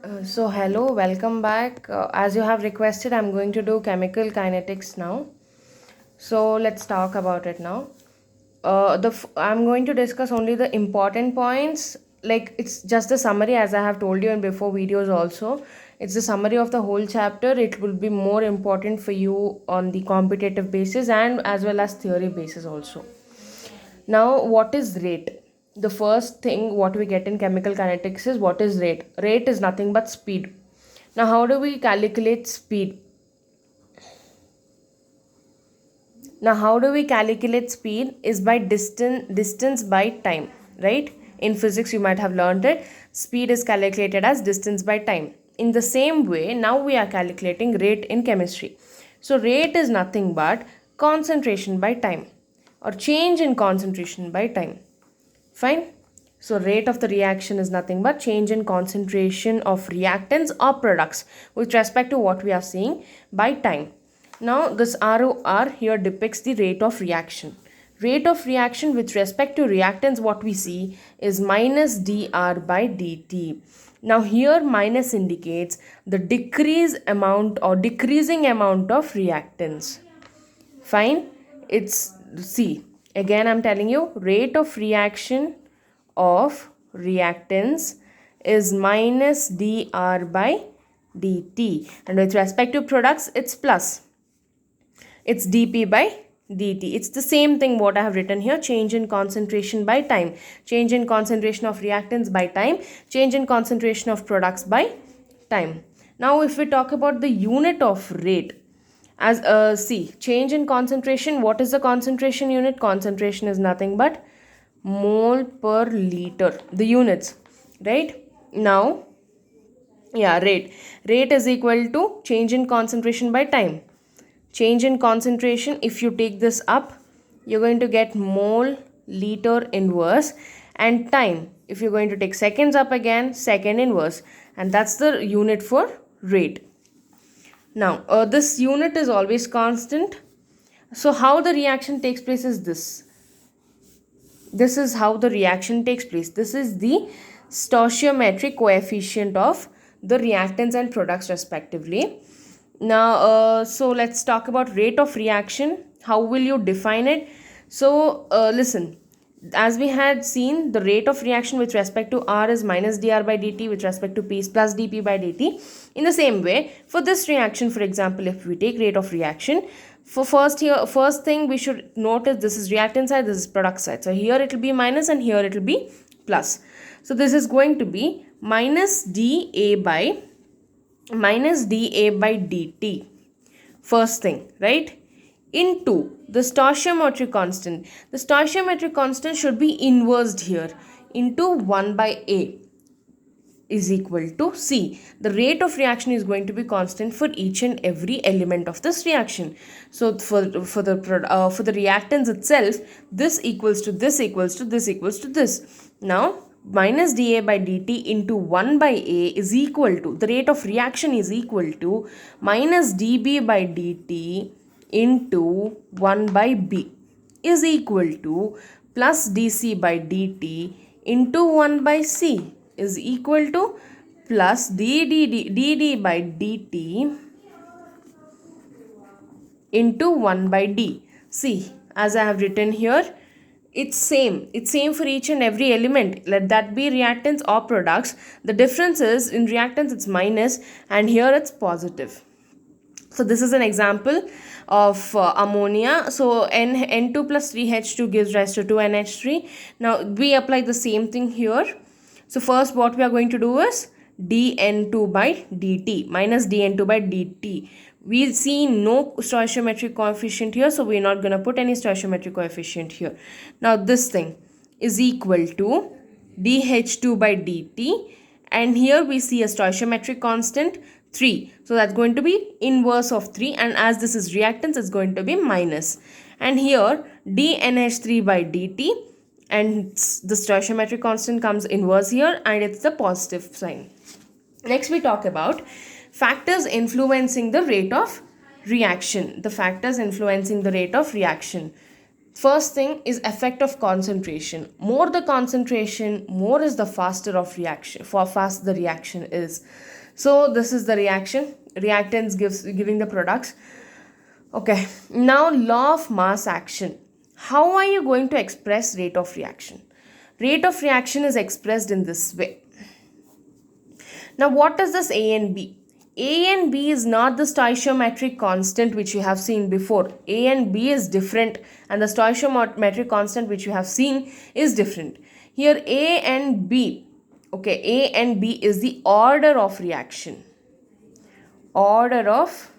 So hello, welcome back. As you have requested, I'm going to do chemical kinetics now. So let's talk about it now. I'm going to discuss only the important points. Like it's just a summary, as I have told you in before videos also. It's the summary of the whole chapter. It will be more important for you on the competitive basis and as well as theory basis also. Now, what is rate? The first thing what we get in chemical kinetics is what is rate? Rate is nothing but speed. Now, how do we calculate speed? Now, how do we calculate speed? Is by distance by time, right? In physics, you might have learned it. Speed is calculated as distance by time. In the same way, now we are calculating rate in chemistry. So, rate is nothing but concentration by time or change in concentration by time. Fine. So rate of the reaction is nothing but change in concentration of reactants or products with respect to what we are seeing by time. Now this ROR here depicts the rate of reaction. Rate of reaction with respect to reactants what we see is minus dR by dt. Now here minus indicates the decrease amount or decreasing amount of reactants. Fine. It's C. Again, I'm telling you, rate of reaction of reactants is minus dR by dt. And with respect to products, it's plus. It's dP by dt. It's the same thing what I have written here. Change in concentration by time. Change in concentration of reactants by time. Change in concentration of products by time. Now, if we talk about the unit of rate, as see change in concentration, what is the concentration unit? Concentration is nothing but mole per liter, the units, right? Now, yeah, rate is equal to change in concentration by time. Change in concentration, if you take this up, you're going to get mole liter inverse, and time, if you're going to take seconds up again, second inverse, and that's the unit for rate. Now, this unit is always constant. So, how the reaction takes place is this. This is how the reaction takes place. This is the stoichiometric coefficient of the reactants and products respectively. Now, so let's talk about rate of reaction. How will you define it? So, listen. As we had seen, the rate of reaction with respect to R is minus dR by dt, with respect to P is plus dP by dt. In the same way, for this reaction, for example, if we take rate of reaction, for first thing we should notice this is reactant side, this is product side. So here it will be minus and here it will be plus. So this is going to be minus dA by dt. First thing, right? Into the stoichiometric constant. The stoichiometric constant should be inversed here into 1 by A is equal to C. The rate of reaction is going to be constant for each and every element of this reaction. So for the reactants itself, this equals to this equals to this equals to this. Now minus dA by dt into 1 by A is equal to, the rate of reaction is equal to minus dB by dt into 1 by B is equal to plus dC by dt into 1 by C is equal to plus dd by dt into 1 by D. See, as I have written here, it's same for each and every element, let that be reactants or products. The difference is in reactants it's minus and here it's positive. So this is an example of ammonia. So N2 plus 3H2 gives rise to 2NH3. Now we apply the same thing here. So first what we are going to do is dN2 by dt minus dN2 by dt. We see no stoichiometric coefficient here, so we're not going to put any stoichiometric coefficient here. Now this thing is equal to dH2 by dt, and here we see a stoichiometric constant 3. So that's going to be inverse of 3, and as this is reactance, it's going to be minus. And here dNH3 by dt, and the stoichiometric constant comes inverse here, and it's the positive sign. Next we talk about factors influencing the rate of reaction. The factors influencing the rate of reaction. First thing is effect of concentration. More the concentration, more is the faster of reaction, for fast the reaction is. So this is the reaction. Reactants giving the products. Okay, now law of mass action. How are you going to express rate of reaction? Rate of reaction is expressed in this way. Now, what is this A and B? A and B is not the stoichiometric constant which you have seen before. A and B is different, and the stoichiometric constant which you have seen is different. Here A and B, okay, A and B is the order of reaction. Order of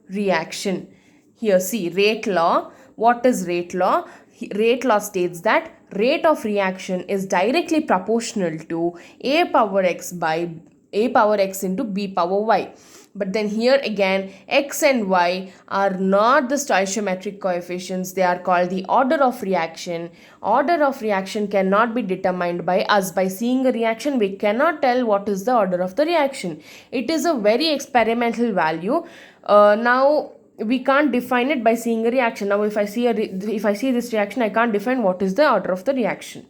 reaction. Here see rate law. What is rate law? Rate law states that rate of reaction is directly proportional to A power x by A power x into B power y. But then here again, x and y are not the stoichiometric coefficients. They are called the order of reaction. Order of reaction cannot be determined by us. By seeing a reaction, we cannot tell what is the order of the reaction. It is a very experimental value. Now we can't define it by seeing a reaction. Now if I see this reaction, I can't define what is the order of the reaction.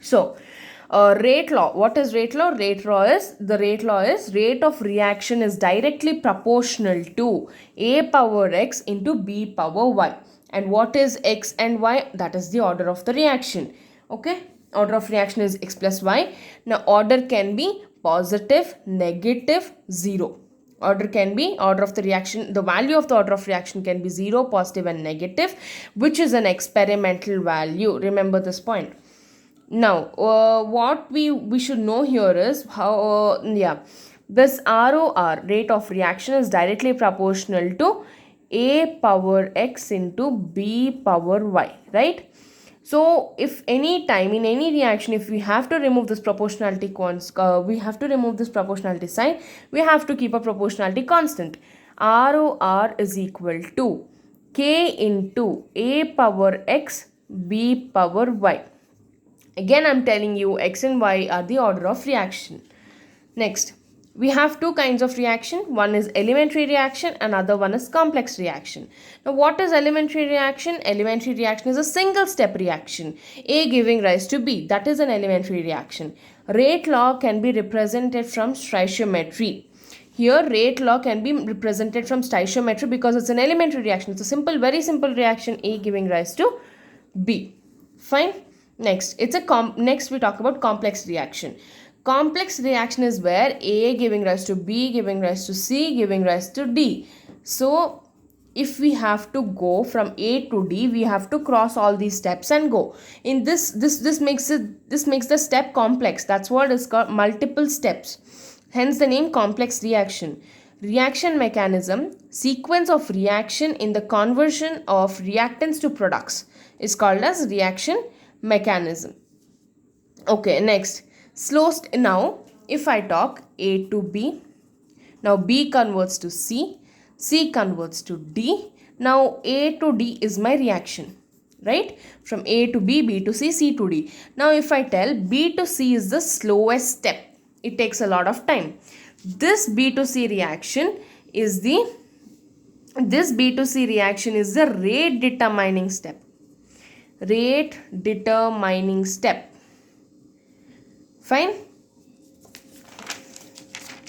So rate law. What is rate law? Rate law is rate of reaction is directly proportional to A power x into B power y. And what is x and y? That is the order of the reaction. Okay, order of reaction is x plus y. Now order can be positive, negative, 0. Order of the reaction, the value of the order of reaction can be 0, positive and negative, which is an experimental value. Remember this point. Now, what we should know here is how, this ROR, rate of reaction, is directly proportional to A power x into B power y, right? So, if any time in any reaction, if we have to remove this proportionality we have to remove this proportionality sign, we have to keep a proportionality constant. ROR is equal to K into A power x, B power y. Again, I'm telling you x and y are the order of reaction. Next, we have two kinds of reaction. One is elementary reaction, another one is complex reaction. Now, what is elementary reaction? Elementary reaction is a single step reaction, A giving rise to B. That is an elementary reaction. Rate law can be represented from stoichiometry. Here, rate law can be represented from stoichiometry because it's an elementary reaction. It's a simple, very simple reaction, A giving rise to B. Fine. Next, next we talk about complex reaction. Complex reaction is where A giving rise to B, giving rise to C, giving rise to D. So, if we have to go from A to D, we have to cross all these steps and go. In this makes the step complex. That's what is called multiple steps. Hence the name complex reaction. Reaction mechanism, sequence of reaction in the conversion of reactants to products, is called as reaction mechanism. Okay, next, now if I talk A to B, now B converts to C, C converts to D. Now A to D is my reaction, right? From A to B, B to C, C to D. Now if I tell B to C is the slowest step, it takes a lot of time. This B to C reaction is the rate determining step. Rate determining step. Fine.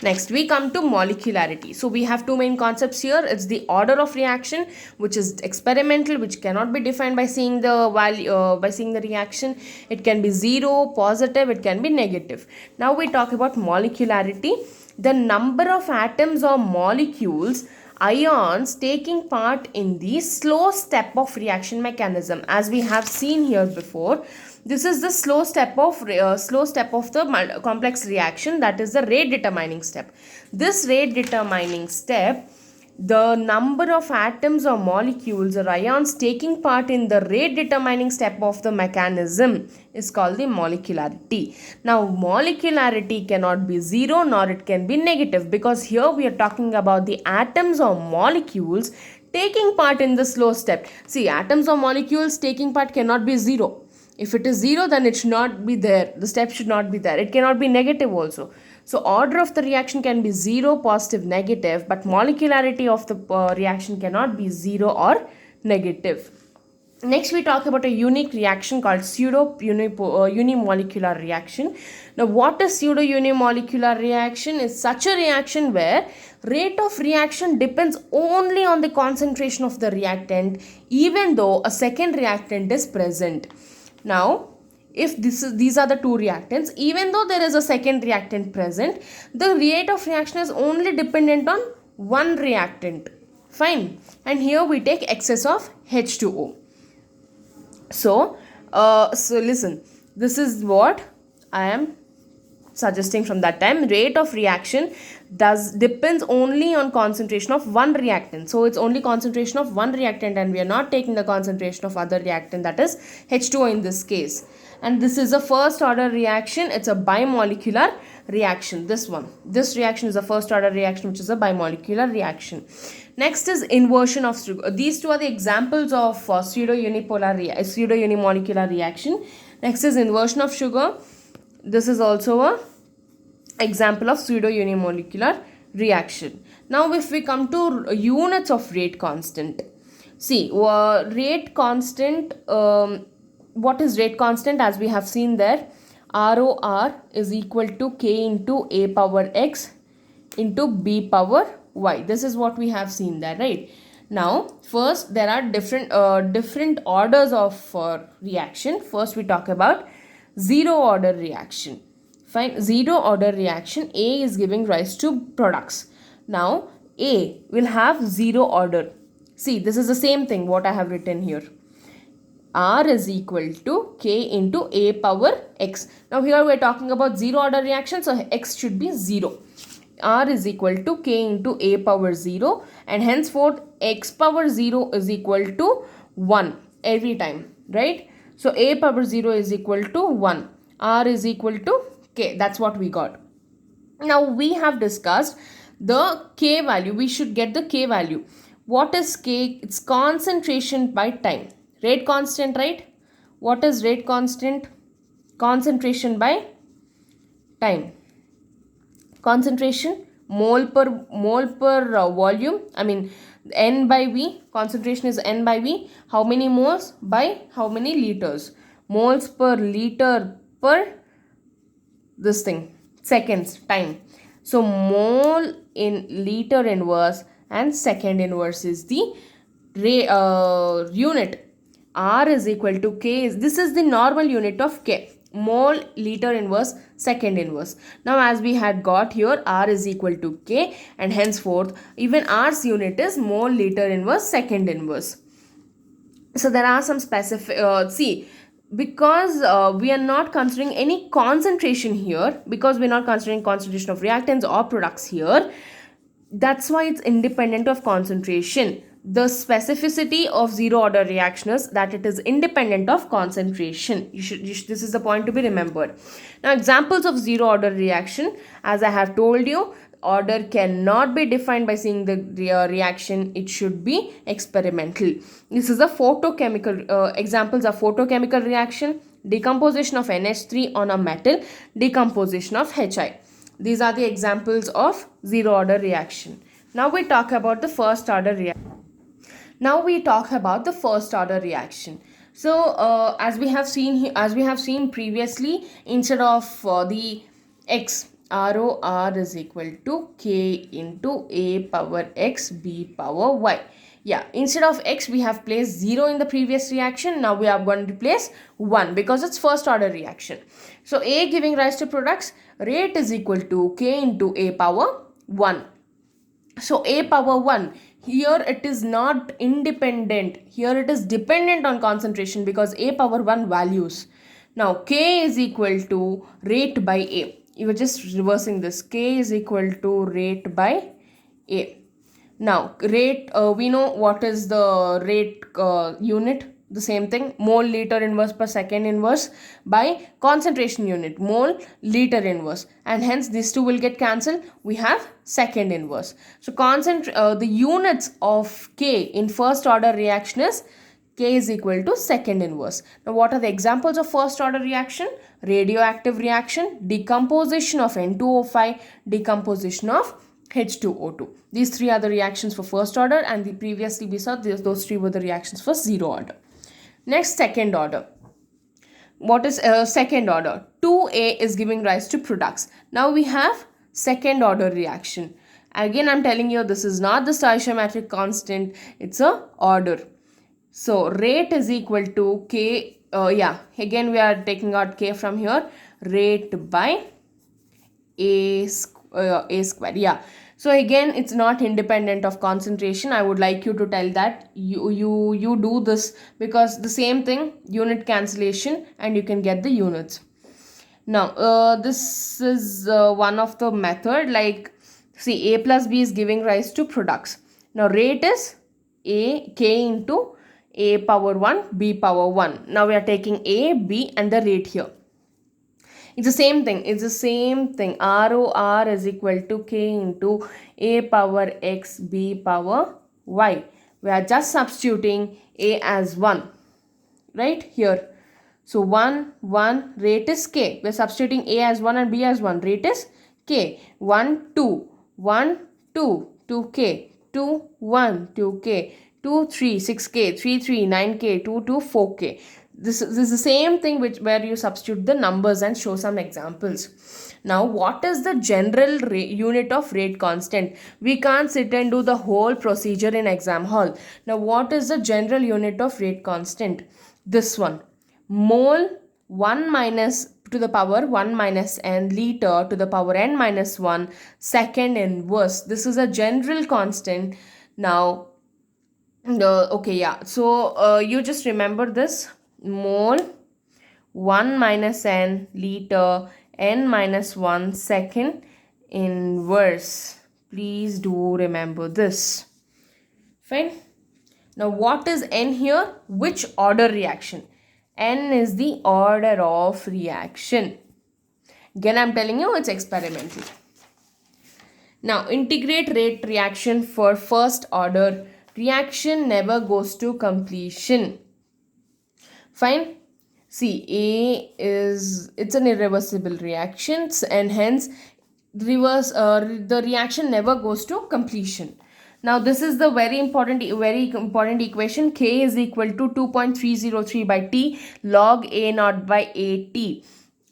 Next, we come to molecularity. So we have two main concepts here. It's the order of reaction, which is experimental, which cannot be defined by seeing the value, by seeing the reaction. It can be 0, positive, it can be negative. Now we talk about molecularity. The number of atoms or molecules, ions, taking part in the slow step of reaction mechanism. As we have seen here before, this is the slow step of the complex reaction, that is the rate determining step. This rate determining step, the number of atoms or molecules or ions taking part in the rate determining step of the mechanism is called the molecularity. Now, molecularity cannot be 0 nor it can be negative, because here we are talking about the atoms or molecules taking part in the slow step. See, atoms or molecules taking part cannot be 0. If it is 0, then it should not be there. The step should not be there. It cannot be negative also. So, order of the reaction can be 0, positive, negative, but molecularity of the reaction cannot be 0 or negative. Next, we talk about a unique reaction called unimolecular reaction. Now, what is pseudo unimolecular reaction? Is such a reaction where rate of reaction depends only on the concentration of the reactant, even though a second reactant is present. Now, if these are the two reactants, even though there is a second reactant present, the rate of reaction is only dependent on one reactant. Fine. And here we take excess of H2O. So listen, this is what I am suggesting from that time. Rate of reaction depends only on concentration of one reactant. So it's only concentration of one reactant, and we are not taking the concentration of other reactant, that is H2O in this case. And this is a first order reaction. It's a bimolecular reaction. This reaction is a first order reaction, which is a bimolecular reaction. Next is inversion of sugar. These two are the examples of pseudo unimolecular reaction. Next is inversion of sugar. This is also a example of pseudo unimolecular reaction. Now, if we come to units of rate constant, see rate constant. What is rate constant? As we have seen there, ROR is equal to K into A power X into B power Y. This is what we have seen there, right? Now, first there are different orders of reaction. First we talk about zero order reaction. Fine. Zero order reaction, A is giving rise to products. Now, A will have zero order. See, this is the same thing what I have written here. R is equal to K into A power X. Now here we are talking about zero order reaction, so X should be 0. R is equal to K into A power 0, and henceforth X power 0 is equal to 1 every time, right? So A power 0 is equal to 1. R is equal to K. That's what we got. Now we have discussed the K value. We should get the K value. What is K? It's concentration by time. Rate constant, right? What is rate constant? Concentration by time. Concentration, mole per volume. I mean, N by V. Concentration is N by V. How many moles by how many liters? Moles per liter per this thing. Seconds, time. So mole in liter inverse and second inverse is the unit. R is equal to K. This is the normal unit of K. Mole, liter inverse, second inverse. Now as we had got here, R is equal to K, and henceforth even R's unit is mole, liter inverse, second inverse. So there are some specific, because we are not considering any concentration here, because we are not considering concentration of reactants or products here, that's why it's independent of concentration. The specificity of zero order reaction is that it is independent of concentration. This is the point to be remembered. Now, examples of zero order reaction, as I have told you, order cannot be defined by seeing the reaction. It should be experimental. This is a photochemical examples of photochemical reaction: decomposition of NH3 on a metal, decomposition of HI. These are the examples of zero order reaction. Now we talk about the first order reaction. So as we have seen previously, instead of the X, ROR is equal to K into A power X B power Y. Yeah, instead of X we have placed 0 in the previous reaction. Now we are going to place 1 because it's first order reaction. So A giving rise to products, rate is equal to K into A power 1. So A power 1, here it is not independent. Here it is dependent on concentration because A power 1 values. Now K is equal to rate by A. You are just reversing this. K is equal to rate by A. Now rate, we know what is the rate unit. The same thing, mole, liter inverse per second inverse by concentration unit, mole, liter inverse, and hence these two will get cancelled. We have second inverse. So the units of K in first order reaction is K is equal to second inverse. Now what are the examples of first order reaction? Radioactive reaction, decomposition of N2O5, decomposition of H2O2. These three are the reactions for first order, and previously we saw those three were the reactions for zero order. Next, second order. What is second order? 2A is giving rise to products. Now we have second order reaction. Again, I'm telling you, this is not the stoichiometric constant, it's a order. So rate is equal to K, again we are taking out K from here, rate by A square. Yeah. So again, it's not independent of concentration. I would like you to tell that you do this, because the same thing, unit cancellation, and you can get the units. Now this is one of the method, like see, A plus B is giving rise to products. Now rate is K into A power 1 B power 1. Now we are taking A, B and the rate here. It's the same thing. It's the same thing. ROR is equal to K into A power X B power Y. We are just substituting A as 1. Right here. So 1, 1, rate is K. We are substituting A as 1 and B as 1. Rate is K. 1, 2. 1, 2. 2K. 2, 1. 2K. 2, 3. 6K. 3, 3. 9K. 2, 2. 4K. This is the same thing where you substitute the numbers and show some examples. Now, what is the general unit of rate constant? We can't sit and do the whole procedure in exam hall. Now, what is the general unit of rate constant? This one. Mole 1 minus to the power 1 minus n, liter to the power n minus 1, second inverse. This is a general constant. Now, okay, yeah. So, you just remember this. Mole 1 minus n, liter n minus 1, second inverse. Please do remember this. Fine. Now what is n here? Which order reaction? N is the order of reaction. Again, I'm telling you, it's experimental. Now integrate rate reaction for first order. Reaction never goes to completion. Fine. See, it's an irreversible reaction, and hence the reaction never goes to completion. Now this is the very important equation. K is equal to 2.303 by T log A naught by AT.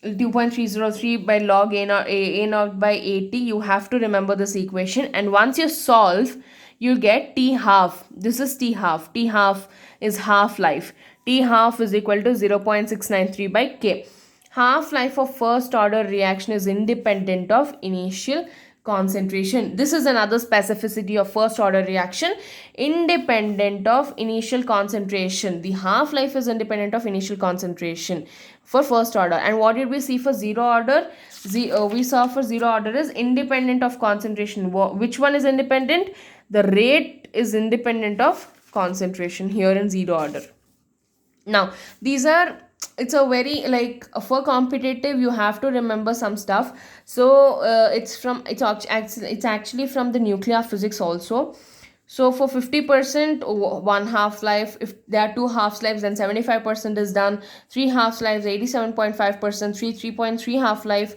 2.303 by log A naught by AT. You have to remember this equation, and once you solve, you get T half. This is T half. T half is half-life. T half is equal to 0.693 by K. Half-life of first order reaction is independent of initial concentration. This is another specificity of first order reaction, independent of initial concentration. The half-life is independent of initial concentration for first order. And what did we see for zero order? We saw for zero order is independent of concentration. Which one is independent? The rate is independent of concentration here in zero order. Now these are, it's a very, like, for competitive you have to remember some stuff. So it's actually from the nuclear physics also. So for 50%, one half-life, if there are two half-lives, then 75% is done. 3 half-lives, 87.5%. 3.3 half-life,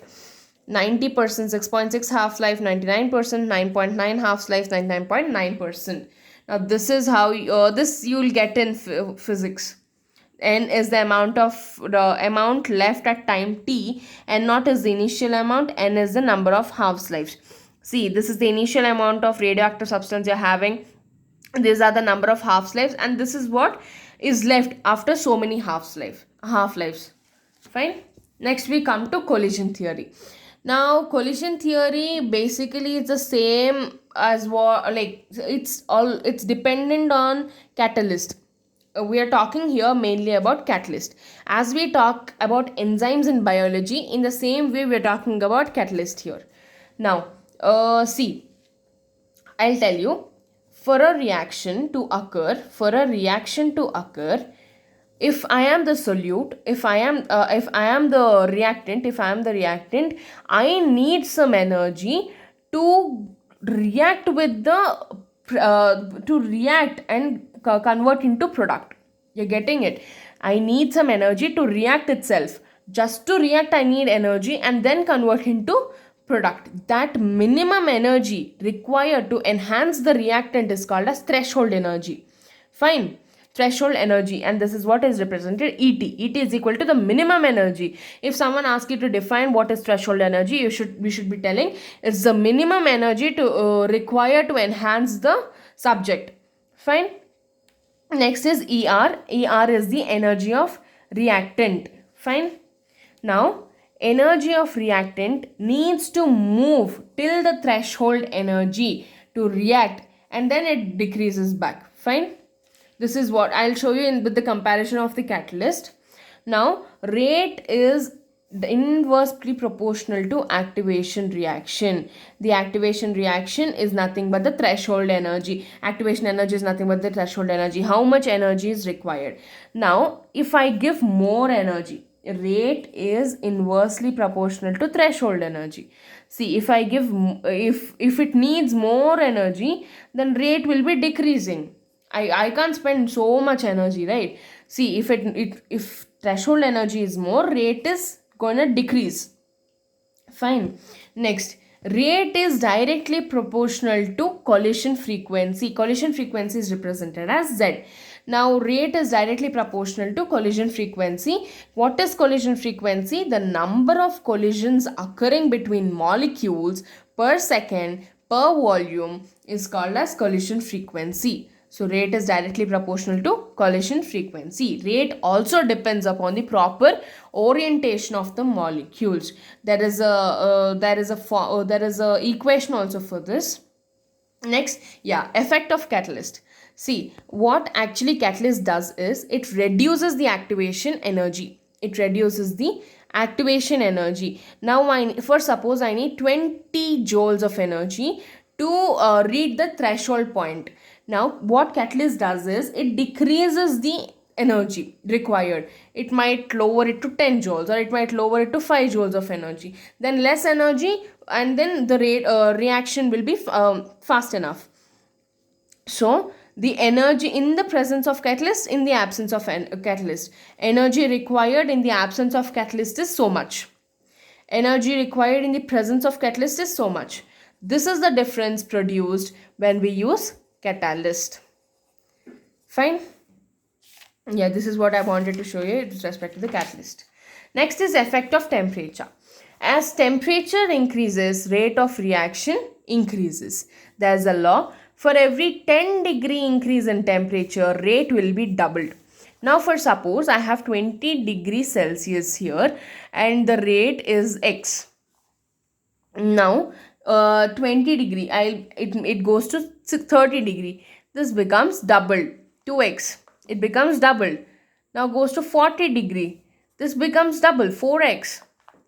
90%. 6.6 half-life, 99%. 9.9 half-life, 99.9%. Now this is how this you will get in physics. N is the amount left at time t, and not is the initial amount. N is the number of half-lives. See, this is the initial amount of radioactive substance you're having. These are the number of half-lives, and this is what is left after so many half-lives. Fine. Next we come to collision theory. Now collision theory basically is the same as what, like, it's dependent on catalyst. We are talking here mainly about catalyst. As we talk about enzymes in biology, in the same way we are talking about catalyst here. Now see, I'll tell you, for a reaction to occur, if I am the solute, if I am the reactant, I need some energy to react with the to react and convert into product. You're getting it? I need some energy to react itself. Just to react, I need energy, and then convert into product. That minimum energy required to enhance the reactant is called as threshold energy. Fine. threshold energy, and this is what is represented ET. ET is equal to the minimum energy. If someone asks you to define what is threshold energy, we should be telling it's the minimum energy to require to enhance the subject. Fine. Next is ER. ER is the energy of reactant. Fine. Now, energy of reactant needs to move till the threshold energy to react, and then it decreases back. Fine. This is what I'll show you with the comparison of the catalyst. Now, rate is inversely proportional to activation reaction. The activation reaction is nothing but the threshold energy. Activation energy is nothing but the threshold energy. How much energy is required? Now, if I give more energy, rate is inversely proportional to threshold energy. See, if I give, if it needs more energy, then rate will be decreasing. I can't spend so much energy, right? See, if threshold energy is more, rate is going to decrease. Fine. Next, rate is directly proportional to collision frequency. Collision frequency is represented as Z. Now, rate is directly proportional to collision frequency. What is collision frequency? The number of collisions occurring between molecules per second per volume is called as collision frequency. So, rate is directly proportional to collision frequency. Rate also depends upon the proper orientation of the molecules. There is a equation also for this. Next, effect of catalyst. See, what actually catalyst does is it reduces the activation energy. It reduces the activation energy. Now, suppose I need 20 joules of energy to reach the threshold point. Now, what catalyst does is it decreases the energy required. It might lower it to 10 joules, or it might lower it to 5 joules of energy. Then less energy, and then the reaction will be fast enough. So, the energy in the presence of catalyst, in the absence of catalyst. Energy required in the absence of catalyst is so much. Energy required in the presence of catalyst is so much. This is the difference produced when we use catalyst. Fine. Yeah, this is what I wanted to show you with respect to the catalyst. Next is effect of temperature. As temperature increases, rate of reaction increases. There is a law. For every 10 degree increase in temperature, rate will be doubled. Now, for suppose I have 20 degrees Celsius here and the rate is X. Now, 20 degree, it goes to 30 degree. This becomes doubled, 2x. It becomes doubled. Now goes to 40 degree. This becomes double, 4x.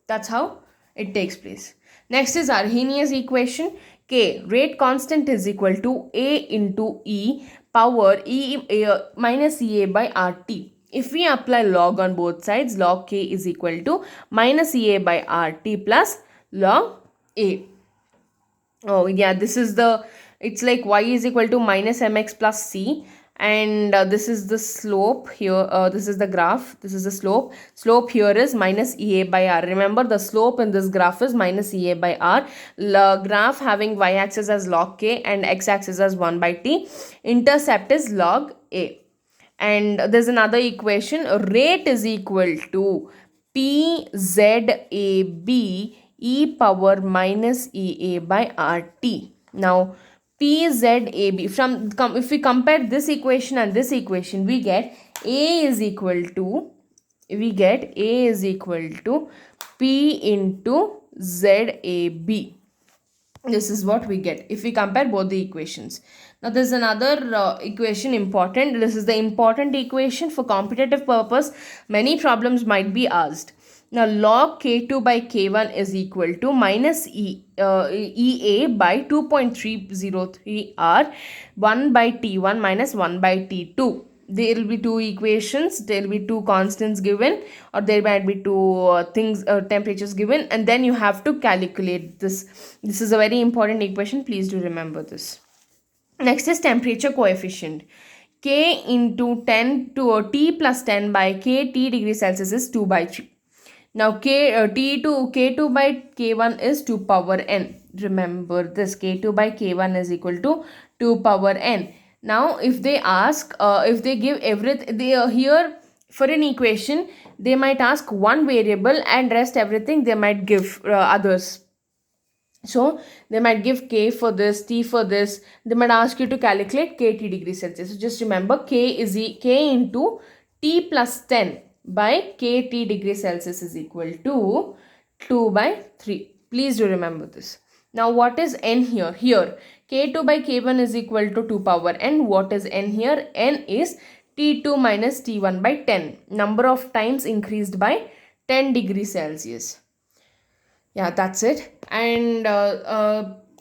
That's how it takes place. Next is Arrhenius equation. K, rate constant, is equal to A into E power minus EA by RT. If we apply log on both sides, log K is equal to minus EA by RT plus log A. Oh yeah, this is it's like y is equal to minus mx plus c, and this is the slope here. This is the graph. This is the slope. Slope here is minus EA by R. Remember, the slope in this graph is minus EA by R. Graph having y-axis as log K and x-axis as 1 by T. Intercept is log A. And there's another equation. Rate is equal to PZAB e power minus EA by RT. Now, PZAB, if we compare this equation and this equation, we get A is equal to P into ZAB. This is what we get if we compare both the equations. Now, there's another equation important. This is the important equation for competitive purpose. Many problems might be asked. Now, log K2 by K1 is equal to minus EA by 2.303 R, 1 by T1 minus 1 by T2. There will be two equations, there will be two constants given, or there might be two temperatures given, and then you have to calculate this. This is a very important equation. Please do remember this. Next is temperature coefficient. K into 10 to T plus 10 by K T degrees Celsius is 2 by 3. Now, K2 by K1 is 2 power n. Remember this, K2 by K1 is equal to 2 power n. Now if they ask, if they give everything, they here for an equation they might ask one variable and rest everything they might give others. So they might give K for this, T for this. They might ask you to calculate KT degrees Celsius. So just remember K into T plus 10 by KT degrees Celsius is equal to 2 by 3. Please do remember this. Now what is N here? Here K2 by K1 is equal to 2 power N. What is N here? N is T2 minus T1 by 10. Number of times increased by 10 degrees Celsius. Yeah, that's it. And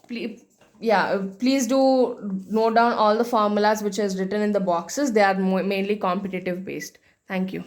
please do note down all the formulas which is written in the boxes. They are mainly competitive based. Thank you.